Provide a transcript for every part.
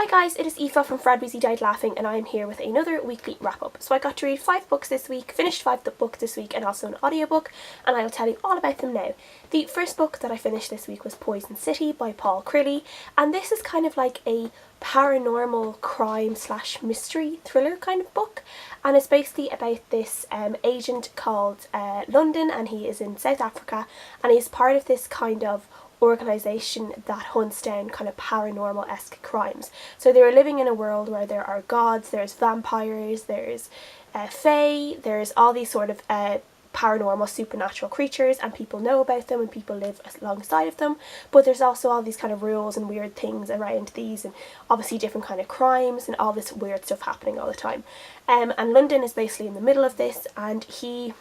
guys, it is Aoife from Fred Weasley Died Laughing, and I am here with another weekly wrap up. So I got to read 5 books this week, finished 5 books this week, and also an audiobook, and I will tell you all about them now. The first book that I finished this week was Poison City by Paul Crilley, and this is kind of like a paranormal crime / mystery thriller kind of book, and it's basically about this agent called London, and he is in South Africa, and he's part of this kind of organisation that hunts down kind of paranormal-esque crimes. So they're living in a world where there are gods, there's vampires, there's fae, there's all these sort of paranormal supernatural creatures, and people know about them and people live alongside of them, but there's also all these kind of rules and weird things around these, and obviously different kind of crimes and all this weird stuff happening all the time. And London is basically in the middle of this, and he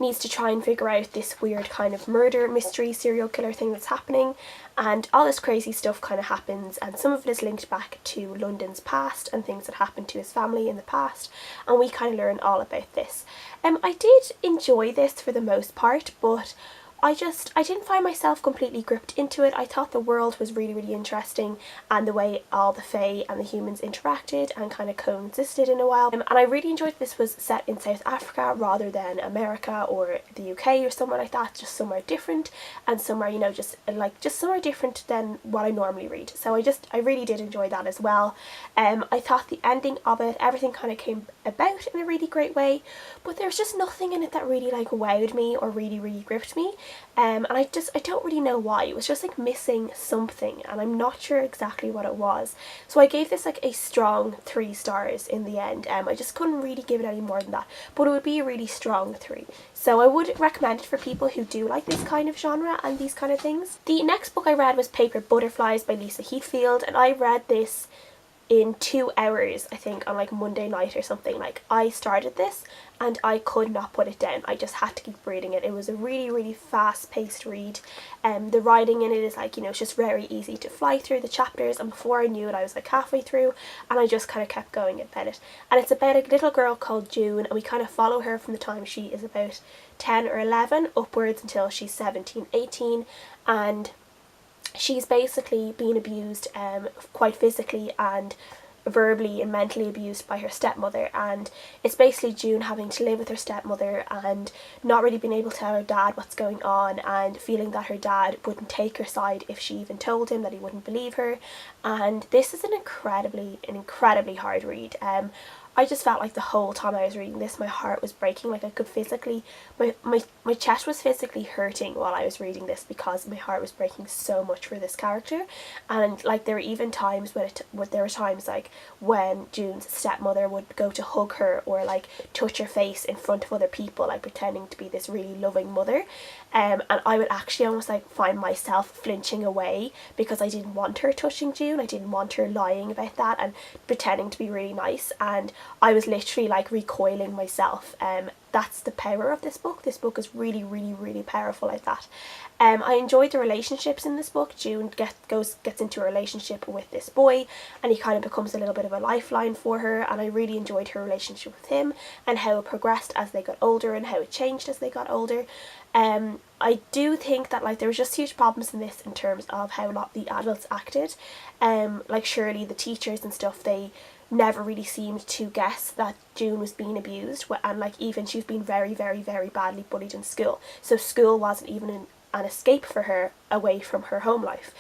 needs to try and figure out this weird kind of murder mystery serial killer thing that's happening, and all this crazy stuff kind of happens, and some of it is linked back to London's past and things that happened to his family in the past, and we kind of learn all about this. I did enjoy this for the most part, but I didn't find myself completely gripped into it. I thought the world was really interesting, and the way all the fae and the humans interacted and kind of coexisted in a while. And I really enjoyed this was set in South Africa rather than America or the UK or somewhere like that, just somewhere different, and somewhere, you know, just somewhere different than what I normally read. So I really did enjoy that as well. I thought the ending of it, everything kind of came about in a really great way, but there was just nothing in it that really like wowed me or really gripped me. And I don't really know why. It was just like missing something, and I'm not sure exactly what it was. So I gave this like a strong 3 stars in the end. I just couldn't really give it any more than that, but it would be a really strong 3. So I would recommend it for people who do like this kind of genre and these kind of things. The next book I read was Paper Butterflies by Lisa Heathfield, and I read this in 2 hours, I think, on like Monday night or something. Like, I started this and I could not put it down. I just had to keep reading it. It was a really fast-paced read. The writing in it is like, you know, it's just very easy to fly through the chapters, and before I knew it I was like halfway through, and I just kind of kept going about it. And it's about a little girl called June, and we kind of follow her from the time she is about 10 or 11 upwards until she's 17, 18, and she's basically being abused quite physically and verbally and mentally abused by her stepmother, and it's basically June having to live with her stepmother and not really being able to tell her dad what's going on, and feeling that her dad wouldn't take her side if she even told him, that he wouldn't believe her. And this is an incredibly hard read. I just felt like the whole time I was reading this, my heart was breaking. Like, I could physically, my chest was physically hurting while I was reading this, because my heart was breaking so much for this character. And like, there were even times when there were times like when June's stepmother would go to hug her or like touch her face in front of other people, like pretending to be this really loving mother. And I would actually almost like find myself flinching away because I didn't want her touching June. I didn't want her lying about that and pretending to be really nice, and I was literally like recoiling myself. That's the power of this book. This book is really powerful like that. I enjoyed the relationships in this book. June gets into a relationship with this boy, and he kind of becomes a little bit of a lifeline for her, and I really enjoyed her relationship with him and how it progressed as they got older and how it changed as they got older. I do think that like there was just huge problems in this in terms of how a lot of the adults acted. Like Shirley, the teachers and stuff, they never really seemed to guess that June was being abused, and like even she was being very badly bullied in school, so school wasn't even an escape for her away from her home life.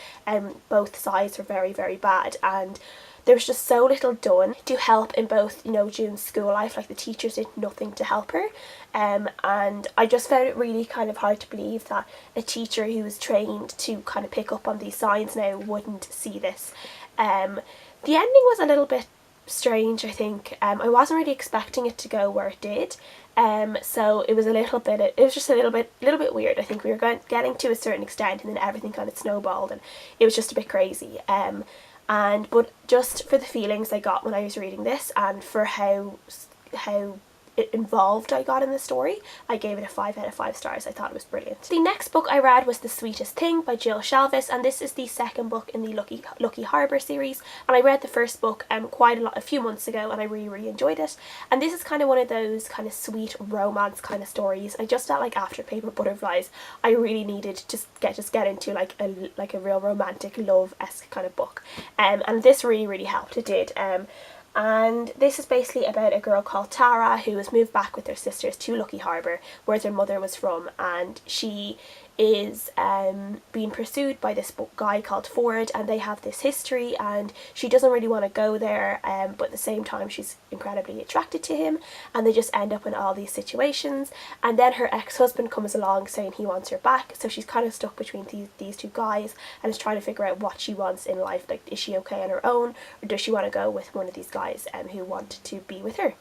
Both sides were very bad, and there was just so little done to help in both, you know, June's school life. Like, the teachers did nothing to help her, and I just found it really kind of hard to believe that a teacher who was trained to kind of pick up on these signs now wouldn't see this. The ending was a little bit strange, I think. I wasn't really expecting it to go where it did, so it was just a little bit weird. I think we were getting to a certain extent, and then everything kind of snowballed, and it was just a bit crazy. But just for the feelings I got when I was reading this, and for how involved I got in the story, I gave it a 5 out of 5 stars. I thought it was brilliant. The next book I read was The Sweetest Thing by Jill Shalvis, and this is the second book in the Lucky Harbour series, and I read the first book a few months ago, and I really enjoyed it. And this is kind of one of those kind of sweet romance kind of stories. I just felt like after Paper Butterflies I really needed to just get into like a real romantic love-esque kind of book, and this really helped. It did. And this is basically about a girl called Tara who has moved back with her sisters to Lucky Harbour, where their mother was from, and she is being pursued by this guy called Ford, and they have this history, and she doesn't really want to go there, but at the same time she's incredibly attracted to him, and they just end up in all these situations. And then her ex-husband comes along saying he wants her back, so she's kind of stuck between these two guys and is trying to figure out what she wants in life. Like, is she okay on her own, or does she want to go with one of these guys who want to be with her?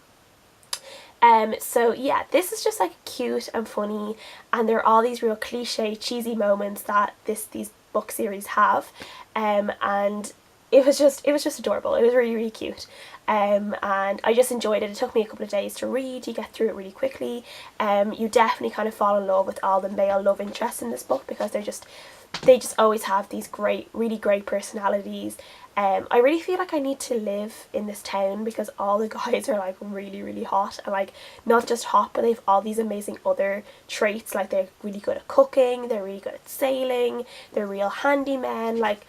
So yeah, this is just like cute and funny, and there are all these real cliche cheesy moments that these book series have, and it was just adorable. It was really cute, and I just enjoyed it. It took me a couple of days to read. You get through it really quickly. You definitely kind of fall in love with all the male love interests in this book, because they just always have these really great personalities. I really feel like I need to live in this town, because all the guys are like really hot, and like not just hot, but they have all these amazing other traits. Like, they're really good at cooking, they're really good at sailing, they're real handymen. Like,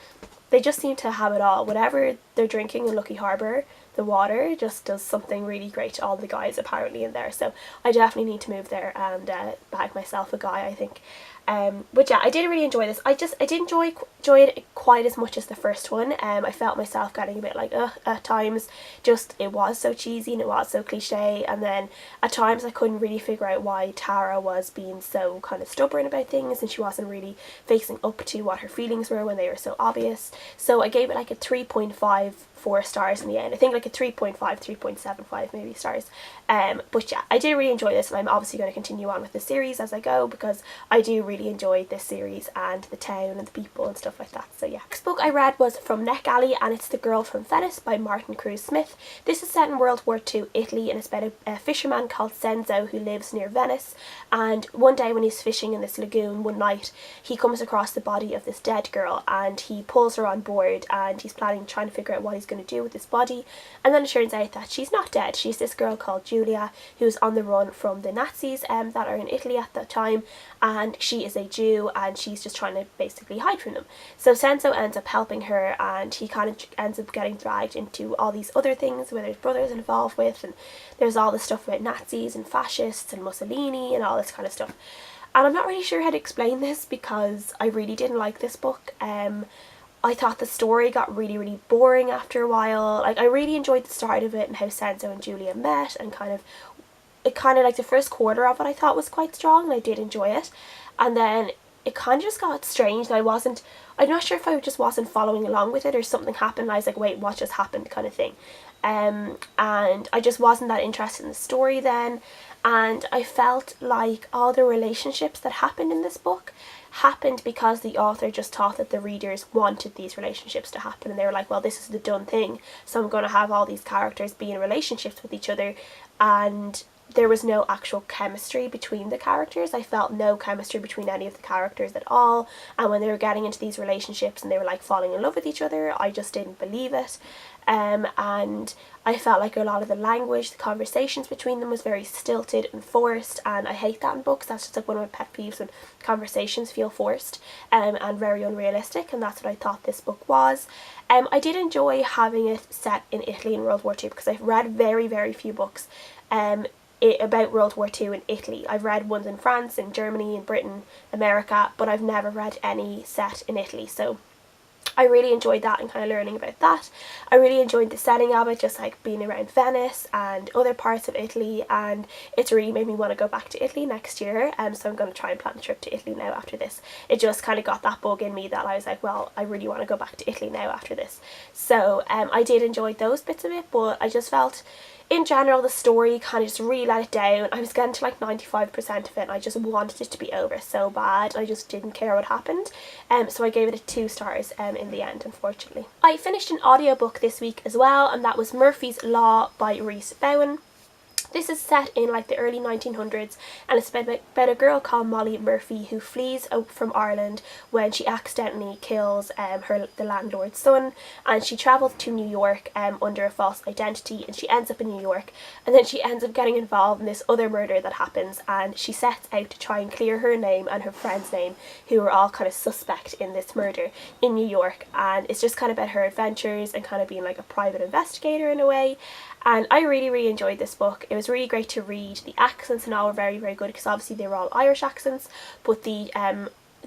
they just seem to have it all. Whatever they're drinking in Lucky Harbour, the water just does something really great to all the guys apparently in there. So I definitely need to move there and bag myself a guy, I think. But yeah, I did really enjoy this. I didn't enjoy it quite as much as the first one. I felt myself getting a bit like at times. Just, it was so cheesy and it was so cliche, and then at times I couldn't really figure out why Tara was being so kind of stubborn about things, and she wasn't really facing up to what her feelings were when they were so obvious. So I gave it like a 3.54 stars in the end. I think like a 3.5, 3.75 maybe stars. But yeah, I did really enjoy this, and I'm obviously going to continue on with the series as I go, because I do really enjoy this series and the town and the people and stuff like that. So yeah. Next book I read was From Neck Alley, and it's The Girl from Venice by Martin Cruz Smith. This is set in World War II Italy, and it's about a fisherman called Senzo who lives near Venice, and one day when he's fishing in this lagoon one night, he comes across the body of this dead girl, and he pulls her on board, and he's trying to figure out what he's going to do with this body. And then it turns out that she's not dead. She's this girl called Julia who's on the run from the Nazis that are in Italy at that time, and she is a Jew, and she's just trying to basically hide from them. So Senzo ends up helping her, and he kind of ends up getting dragged into all these other things where there's brothers involved with, and there's all this stuff about Nazis and fascists and Mussolini and all this kind of stuff. And I'm not really sure how to explain this, because I really didn't like this book. I thought the story got really boring after a while. Like, I really enjoyed the start of it and how Senzo and Julia met, and kind of like the first quarter of it I thought was quite strong, and I did enjoy it. And then it kind of just got strange, and I'm not sure if I just wasn't following along with it, or something happened and I was like, wait, what just happened, kind of thing. And I just wasn't that interested in the story then, and I felt like all the relationships that happened in this book happened because the author just thought that the readers wanted these relationships to happen, and they were like, well, this is the done thing, so I'm going to have all these characters be in relationships with each other. And there was no actual chemistry between the characters. I felt no chemistry between any of the characters at all, and when they were getting into these relationships and they were like falling in love with each other, I just didn't believe it. And I felt like a lot of the language, the conversations between them was very stilted and forced, and I hate that in books. That's just like one of my pet peeves, when conversations feel forced and very unrealistic, and that's what I thought this book was. I did enjoy having it set in Italy in World War II, because I've read very few books about World War II in Italy. I've read ones in France, in Germany, in Britain, America, but I've never read any set in Italy. So I really enjoyed that and kind of learning about that. I really enjoyed the setting of it, just like being around Venice and other parts of Italy, and it's really made me want to go back to Italy next year. So I'm going to try and plan a trip to Italy now after this. It just kind of got that bug in me that I was like, well, I really want to go back to Italy now after this. So I did enjoy those bits of it, but I just felt in general the story kind of just really let it down. I was getting to like 95% of it and I just wanted it to be over so bad. I just didn't care what happened. So I gave it a 2 stars in the end, unfortunately. I finished an audiobook this week as well, and that was Murphy's Law by Rhys Bowen. This is set in like the early 1900s, and it's about a girl called Molly Murphy who flees out from Ireland when she accidentally kills the landlord's son, and she travels to New York under a false identity, and she ends up in New York, and then she ends up getting involved in this other murder that happens, and she sets out to try and clear her name and her friend's name, who are all kind of suspect in this murder in New York. And it's just kind of about her adventures and kind of being like a private investigator in a way. And I really enjoyed this book. It was really great to read. The accents and all were very good, because obviously they were all Irish accents, but the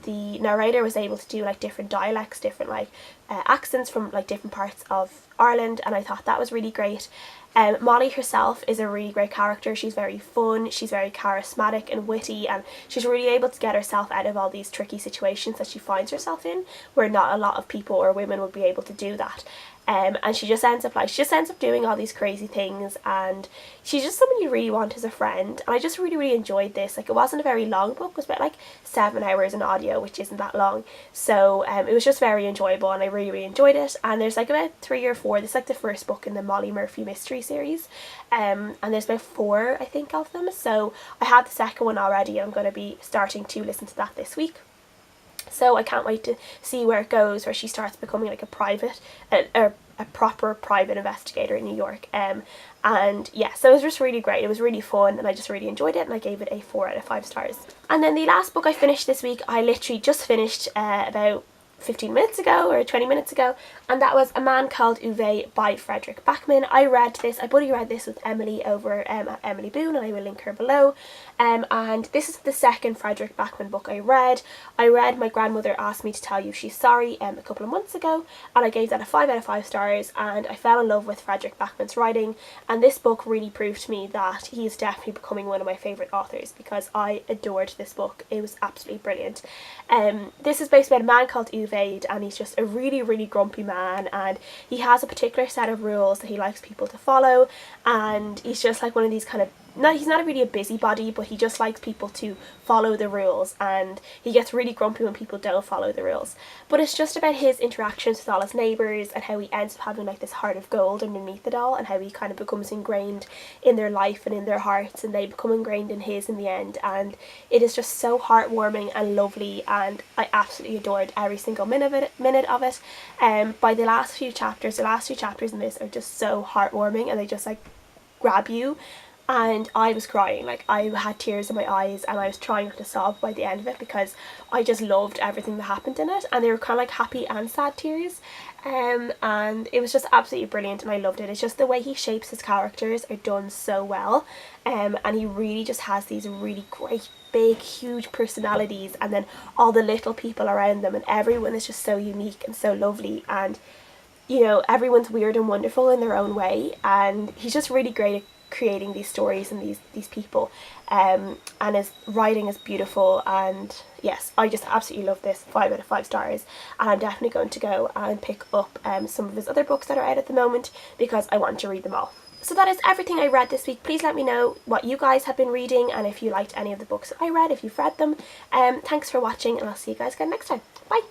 narrator was able to do like different dialects, different like accents from like different parts of Ireland, and I thought that was really great. Molly herself is a really great character. She's very fun, she's very charismatic and witty, and she's really able to get herself out of all these tricky situations that she finds herself in, where not a lot of people or women would be able to do that. And she just ends up doing all these crazy things, and she's just someone you really want as a friend. And I just really enjoyed this. Like, it wasn't a very long book, it was about like 7 hours in audio, which isn't that long, so it was just very enjoyable, and I really enjoyed it. And there's like about 3 or 4, this is like the first book in the Molly Murphy mystery series, and there's about 4 I think of them, so I have the second one already. I'm going to be starting to listen to that this week. So I can't wait to see where it goes, where she starts becoming like a proper private investigator in New York. And yeah, so it was just really great. It was really fun, and I just really enjoyed it, and I gave it a 4 out of 5 stars. And then the last book I finished this week, I literally just finished about 15 minutes ago or 20 minutes ago, and that was A Man Called Uwe by Fredrik Backman. I buddy read this with Emily over at Emily Boone, and I will link her below. And this is the second Fredrik Backman book I read. My Grandmother Asked Me to Tell You She's Sorry a couple of months ago, and I gave that a 5 out of 5 stars, and I fell in love with Fredrik Backman's writing, and this book really proved to me that he is definitely becoming one of my favourite authors, because I adored this book. It was absolutely brilliant. This is based about a man called Uwe, and he's just a really grumpy man, and he has a particular set of rules that he likes people to follow, and he's just like one of these kind of, he's not really a busybody, but he just likes people to follow the rules, and he gets really grumpy when people don't follow the rules. But it's just about his interactions with all his neighbours, and how he ends up having like this heart of gold underneath it all, and how he kind of becomes ingrained in their life and in their hearts, and they become ingrained in his in the end. And it is just so heartwarming and lovely, and I absolutely adored every single minute of it. By the last few chapters in this are just so heartwarming, and they just like grab you. And I was crying, like I had tears in my eyes, and I was trying not to sob by the end of it, because I just loved everything that happened in it, and they were kind of like happy and sad tears. And it was just absolutely brilliant, and I loved it. It's just the way he shapes his characters are done so well, and he really just has these really great big huge personalities, and then all the little people around them, and everyone is just so unique and so lovely, and you know, everyone's weird and wonderful in their own way, and he's just really great at creating these stories and these people, and his writing is beautiful. And yes, I just absolutely love this. 5 out of 5 stars, and I'm definitely going to go and pick up some of his other books that are out at the moment, because I want to read them all. So that is everything I read this week. Please let me know what you guys have been reading, and if you liked any of the books I read, if you've read them. Thanks for watching, and I'll see you guys again next time. Bye!